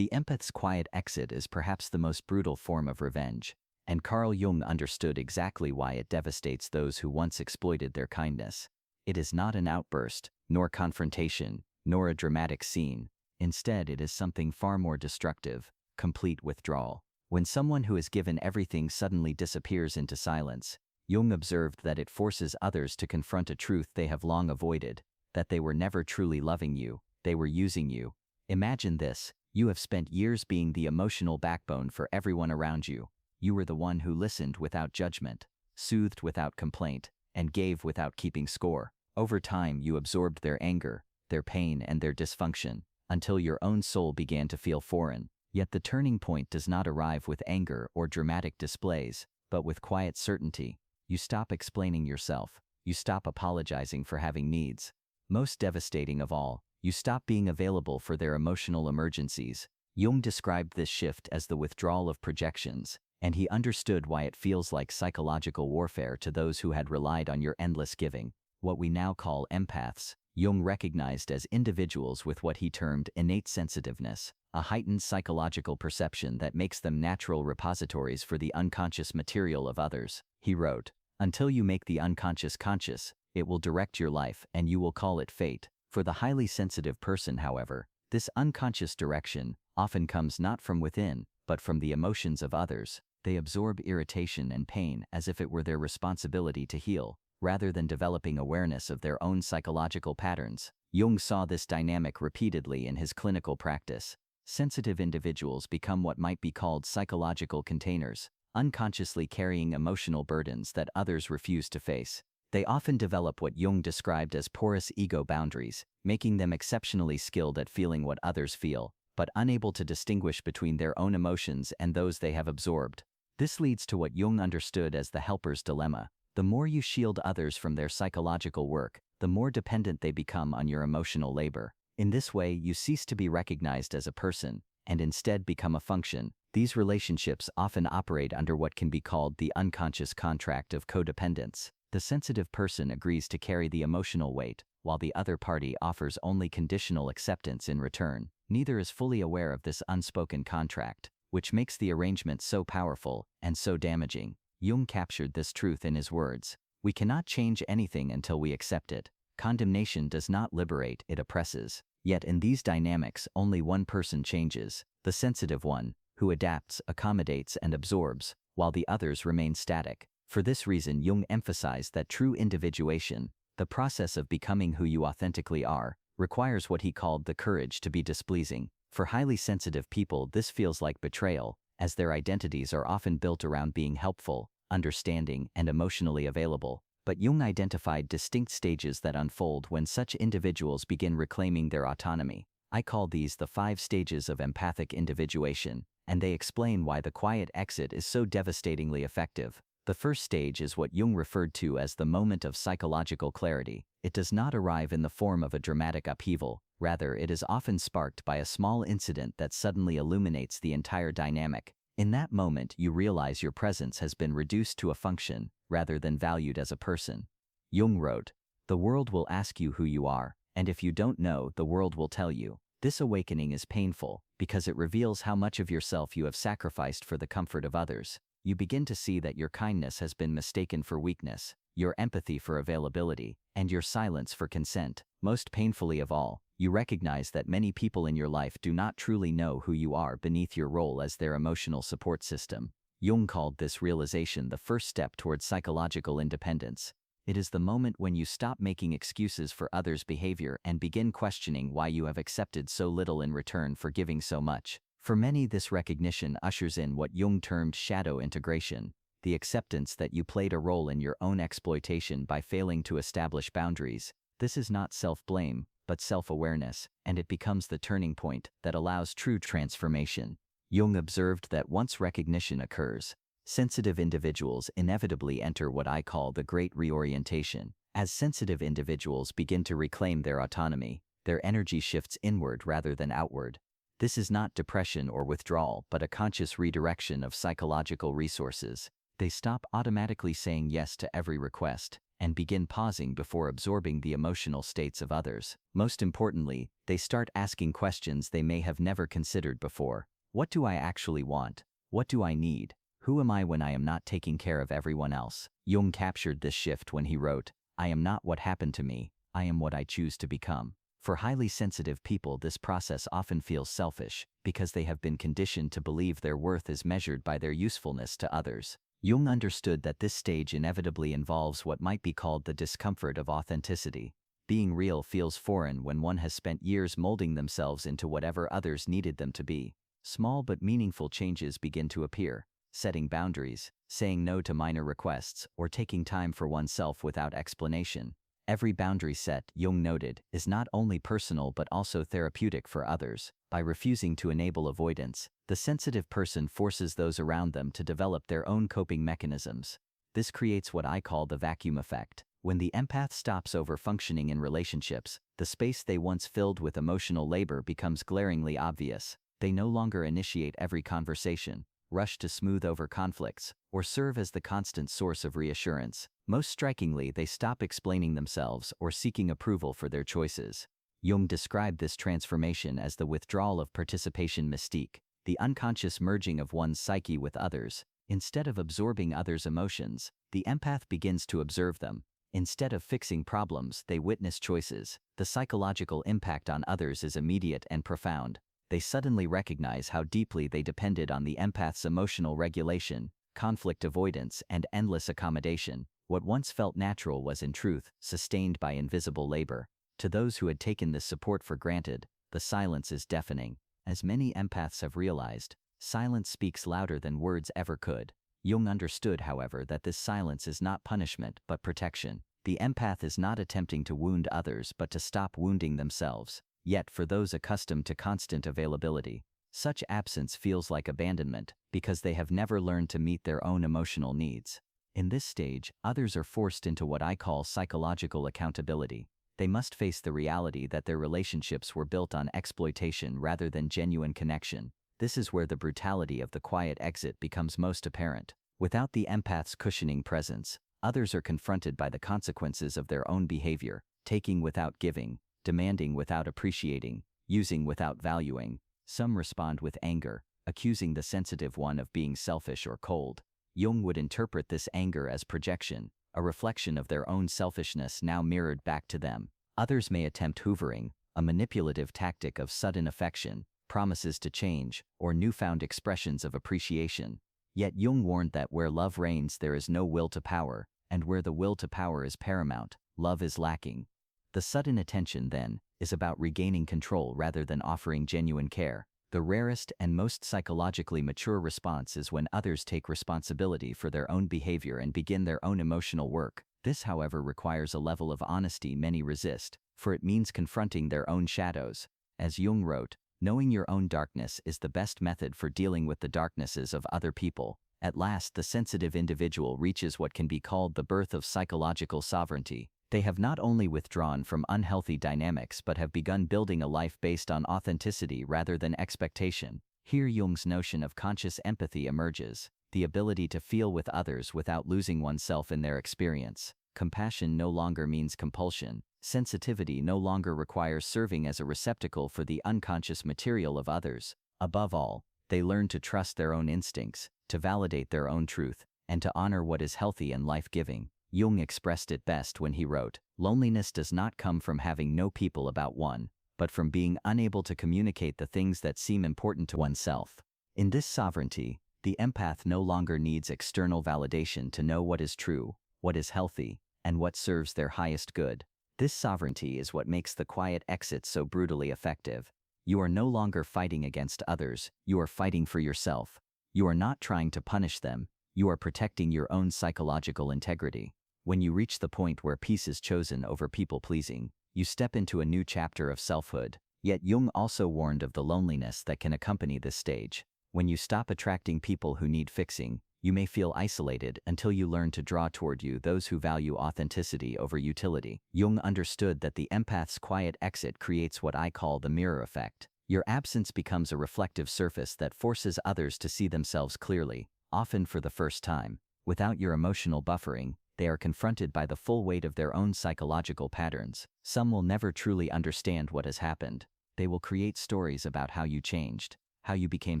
The empath's quiet exit is perhaps the most brutal form of revenge, and Carl Jung understood exactly why it devastates those who once exploited their kindness. It is not an outburst, nor confrontation, nor a dramatic scene. Instead, it is something far more destructive: complete withdrawal. When someone who has given everything suddenly disappears into silence, Jung observed that it forces others to confront a truth they have long avoided: that they were never truly loving you, they were using you. Imagine this: you have spent years being the emotional backbone for everyone around you. You were the one who listened without judgment, soothed without complaint, and gave without keeping score. Over time, you absorbed their anger, their pain, and their dysfunction, until your own soul began to feel foreign. Yet the turning point does not arrive with anger or dramatic displays, but with quiet certainty. You stop explaining yourself. You stop apologizing for having needs. Most devastating of all, you stop being available for their emotional emergencies. Jung described this shift as the withdrawal of projections, and he understood why it feels like psychological warfare to those who had relied on your endless giving. What we now call empaths, Jung recognized as individuals with what he termed innate sensitiveness, a heightened psychological perception that makes them natural repositories for the unconscious material of others. He wrote, "Until you make the unconscious conscious, it will direct your life and you will call it fate." For the highly sensitive person, however, this unconscious direction often comes not from within, but from the emotions of others. They absorb irritation and pain as if it were their responsibility to heal, rather than developing awareness of their own psychological patterns. Jung saw this dynamic repeatedly in his clinical practice. Sensitive individuals become what might be called psychological containers, unconsciously carrying emotional burdens that others refuse to face. They often develop what Jung described as porous ego boundaries, making them exceptionally skilled at feeling what others feel, but unable to distinguish between their own emotions and those they have absorbed. This leads to what Jung understood as the helper's dilemma. The more you shield others from their psychological work, the more dependent they become on your emotional labor. In this way, you cease to be recognized as a person, and instead become a function. These relationships often operate under what can be called the unconscious contract of codependence. The sensitive person agrees to carry the emotional weight, while the other party offers only conditional acceptance in return. Neither is fully aware of this unspoken contract, which makes the arrangement so powerful and so damaging. Jung captured this truth in his words: "We cannot change anything until we accept it. Condemnation does not liberate, it oppresses." Yet in these dynamics, only one person changes: the sensitive one, who adapts, accommodates, and absorbs, while the others remain static. For this reason, Jung emphasized that true individuation, the process of becoming who you authentically are, requires what he called the courage to be displeasing. For highly sensitive people, this feels like betrayal, as their identities are often built around being helpful, understanding, and emotionally available. But Jung identified distinct stages that unfold when such individuals begin reclaiming their autonomy. I call these the 5 stages of empathic individuation, and they explain why the quiet exit is so devastatingly effective. The first stage is what Jung referred to as the moment of psychological clarity. It does not arrive in the form of a dramatic upheaval. Rather, it is often sparked by a small incident that suddenly illuminates the entire dynamic. In that moment, you realize your presence has been reduced to a function, rather than valued as a person. Jung wrote, "The world will ask you who you are, and if you don't know, the world will tell you." This awakening is painful, because it reveals how much of yourself you have sacrificed for the comfort of others. You begin to see that your kindness has been mistaken for weakness, your empathy for availability, and your silence for consent. Most painfully of all, you recognize that many people in your life do not truly know who you are beneath your role as their emotional support system. Jung called this realization the first step towards psychological independence. It is the moment when you stop making excuses for others' behavior and begin questioning why you have accepted so little in return for giving so much. For many, this recognition ushers in what Jung termed shadow integration, the acceptance that you played a role in your own exploitation by failing to establish boundaries. This is not self-blame, but self-awareness, and it becomes the turning point that allows true transformation. Jung observed that once recognition occurs, sensitive individuals inevitably enter what I call the great reorientation. As sensitive individuals begin to reclaim their autonomy, their energy shifts inward rather than outward. This is not depression or withdrawal, but a conscious redirection of psychological resources. They stop automatically saying yes to every request, and begin pausing before absorbing the emotional states of others. Most importantly, they start asking questions they may have never considered before. What do I actually want? What do I need? Who am I when I am not taking care of everyone else? Jung captured this shift when he wrote, "I am not what happened to me, I am what I choose to become." For highly sensitive people, this process often feels selfish because they have been conditioned to believe their worth is measured by their usefulness to others. Jung understood that this stage inevitably involves what might be called the discomfort of authenticity. Being real feels foreign when one has spent years molding themselves into whatever others needed them to be. Small but meaningful changes begin to appear. Setting boundaries, saying no to minor requests, or taking time for oneself without explanation. Every boundary set, Jung noted, is not only personal but also therapeutic for others. By refusing to enable avoidance, the sensitive person forces those around them to develop their own coping mechanisms. This creates what I call the vacuum effect. When the empath stops over-functioning in relationships, the space they once filled with emotional labor becomes glaringly obvious. They no longer initiate every conversation, rush to smooth over conflicts, or serve as the constant source of reassurance. Most strikingly, they stop explaining themselves or seeking approval for their choices. Jung described this transformation as the withdrawal of participation mystique, the unconscious merging of one's psyche with others. Instead of absorbing others' emotions, the empath begins to observe them. Instead of fixing problems, they witness choices. The psychological impact on others is immediate and profound. They suddenly recognize how deeply they depended on the empath's emotional regulation, conflict avoidance, and endless accommodation. What once felt natural was in truth sustained by invisible labor. To those who had taken this support for granted, the silence is deafening. As many empaths have realized, silence speaks louder than words ever could. Jung understood, however, that this silence is not punishment but protection. The empath is not attempting to wound others but to stop wounding themselves. Yet for those accustomed to constant availability, such absence feels like abandonment because they have never learned to meet their own emotional needs. In this stage, others are forced into what I call psychological accountability. They must face the reality that their relationships were built on exploitation rather than genuine connection. This is where the brutality of the quiet exit becomes most apparent. Without the empath's cushioning presence, others are confronted by the consequences of their own behavior, taking without giving, demanding without appreciating, using without valuing. Some respond with anger, accusing the sensitive one of being selfish or cold. Jung would interpret this anger as projection, a reflection of their own selfishness now mirrored back to them. Others may attempt hoovering, a manipulative tactic of sudden affection, promises to change, or newfound expressions of appreciation. Yet Jung warned that where love reigns there is no will to power, and where the will to power is paramount, love is lacking. The sudden attention, then, is about regaining control rather than offering genuine care. The rarest and most psychologically mature response is when others take responsibility for their own behavior and begin their own emotional work. This, however, requires a level of honesty many resist, for it means confronting their own shadows. As Jung wrote, knowing your own darkness is the best method for dealing with the darknesses of other people. At last, the sensitive individual reaches what can be called the birth of psychological sovereignty. They have not only withdrawn from unhealthy dynamics but have begun building a life based on authenticity rather than expectation. Here Jung's notion of conscious empathy emerges, the ability to feel with others without losing oneself in their experience. Compassion no longer means compulsion. Sensitivity no longer requires serving as a receptacle for the unconscious material of others. Above all, they learn to trust their own instincts, to validate their own truth, and to honor what is healthy and life-giving. Jung expressed it best when he wrote, "Loneliness does not come from having no people about one, but from being unable to communicate the things that seem important to oneself." In this sovereignty, the empath no longer needs external validation to know what is true, what is healthy, and what serves their highest good. This sovereignty is what makes the quiet exit so brutally effective. You are no longer fighting against others, you are fighting for yourself. You are not trying to punish them, you are protecting your own psychological integrity. When you reach the point where peace is chosen over people-pleasing, you step into a new chapter of selfhood. Yet Jung also warned of the loneliness that can accompany this stage. When you stop attracting people who need fixing, you may feel isolated until you learn to draw toward you those who value authenticity over utility. Jung understood that the empath's quiet exit creates what I call the mirror effect. Your absence becomes a reflective surface that forces others to see themselves clearly, often for the first time. Without your emotional buffering, they are confronted by the full weight of their own psychological patterns. Some will never truly understand what has happened. They will create stories about how you changed, how you became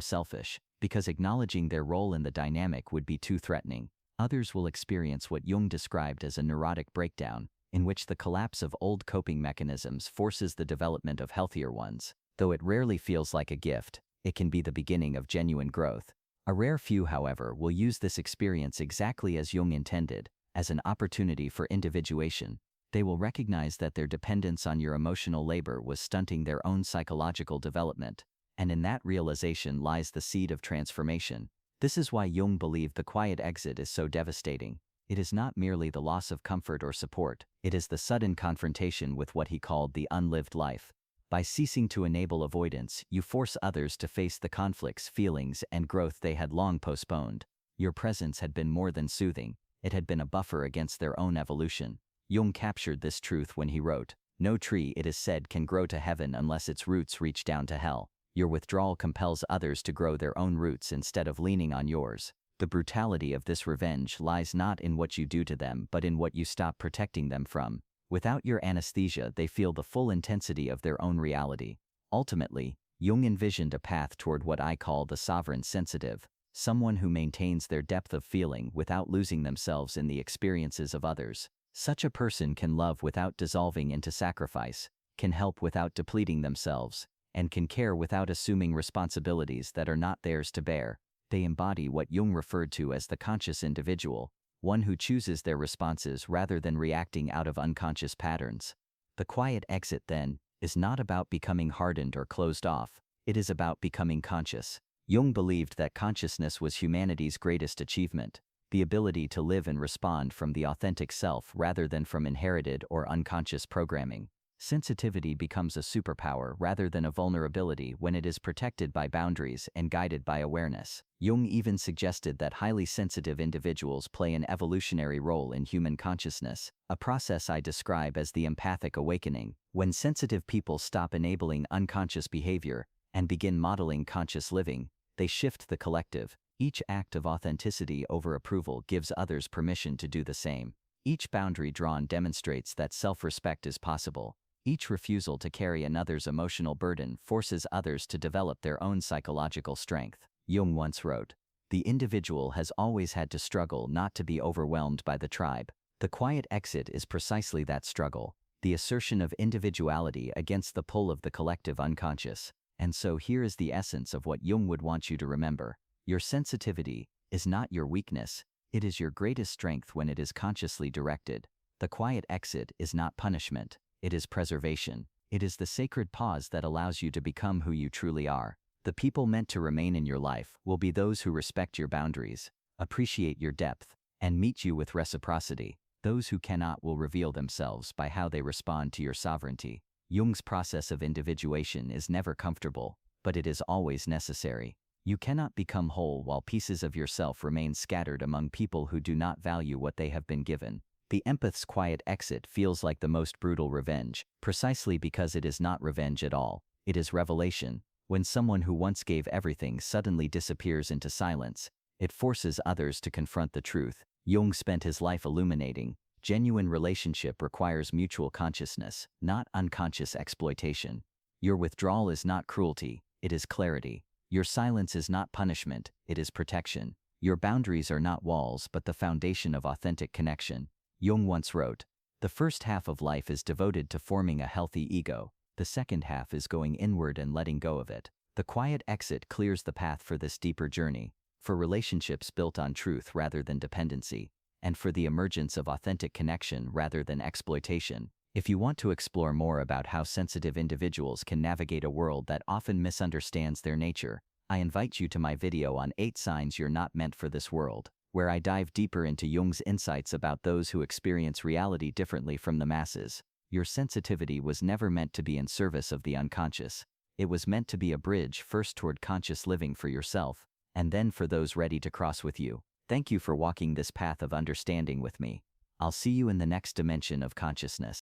selfish, because acknowledging their role in the dynamic would be too threatening. Others will experience what Jung described as a neurotic breakdown, in which the collapse of old coping mechanisms forces the development of healthier ones. Though it rarely feels like a gift, it can be the beginning of genuine growth. A rare few, however, will use this experience exactly as Jung intended, as an opportunity for individuation. They will recognize that their dependence on your emotional labor was stunting their own psychological development, and in that realization lies the seed of transformation. This is why Jung believed the quiet exit is so devastating. It is not merely the loss of comfort or support, it is the sudden confrontation with what he called the unlived life. By ceasing to enable avoidance, you force others to face the conflicts, feelings, and growth they had long postponed. Your presence had been more than soothing, it had been a buffer against their own evolution. Jung captured this truth when he wrote, "No tree, it is said, can grow to heaven unless its roots reach down to hell. Your withdrawal compels others to grow their own roots instead of leaning on yours." The brutality of this revenge lies not in what you do to them but in what you stop protecting them from. Without your anesthesia, they feel the full intensity of their own reality. Ultimately, Jung envisioned a path toward what I call the sovereign sensitive, someone who maintains their depth of feeling without losing themselves in the experiences of others. Such a person can love without dissolving into sacrifice, can help without depleting themselves, and can care without assuming responsibilities that are not theirs to bear. They embody what Jung referred to as the conscious individual, one who chooses their responses rather than reacting out of unconscious patterns. The quiet exit, then, is not about becoming hardened or closed off, it is about becoming conscious. Jung believed that consciousness was humanity's greatest achievement, the ability to live and respond from the authentic self rather than from inherited or unconscious programming. Sensitivity becomes a superpower rather than a vulnerability when it is protected by boundaries and guided by awareness. Jung even suggested that highly sensitive individuals play an evolutionary role in human consciousness, a process I describe as the empathic awakening. When sensitive people stop enabling unconscious behavior and begin modeling conscious living, they shift the collective. Each act of authenticity over approval gives others permission to do the same. Each boundary drawn demonstrates that self-respect is possible. Each refusal to carry another's emotional burden forces others to develop their own psychological strength. Jung once wrote, "The individual has always had to struggle not to be overwhelmed by the tribe." The quiet exit is precisely that struggle, the assertion of individuality against the pull of the collective unconscious. And so here is the essence of what Jung would want you to remember. Your sensitivity is not your weakness, it is your greatest strength when it is consciously directed. The quiet exit is not punishment. It is preservation. It is the sacred pause that allows you to become who you truly are. The people meant to remain in your life will be those who respect your boundaries, appreciate your depth, and meet you with reciprocity. Those who cannot will reveal themselves by how they respond to your sovereignty. Jung's process of individuation is never comfortable, but it is always necessary. You cannot become whole while pieces of yourself remain scattered among people who do not value what they have been given. The empath's quiet exit feels like the most brutal revenge, precisely because it is not revenge at all. It is revelation. When someone who once gave everything suddenly disappears into silence, it forces others to confront the truth. Jung spent his life illuminating, genuine relationship requires mutual consciousness, not unconscious exploitation. Your withdrawal is not cruelty, it is clarity. Your silence is not punishment, it is protection. Your boundaries are not walls but the foundation of authentic connection. Jung once wrote, "The first half of life is devoted to forming a healthy ego. The second half is going inward and letting go of it." The quiet exit clears the path for this deeper journey, for relationships built on truth rather than dependency, and for the emergence of authentic connection rather than exploitation. If you want to explore more about how sensitive individuals can navigate a world that often misunderstands their nature, I invite you to my video on 8 signs you're not meant for this world, where I dive deeper into Jung's insights about those who experience reality differently from the masses. Your sensitivity was never meant to be in service of the unconscious. It was meant to be a bridge first toward conscious living for yourself, and then for those ready to cross with you. Thank you for walking this path of understanding with me. I'll see you in the next dimension of consciousness.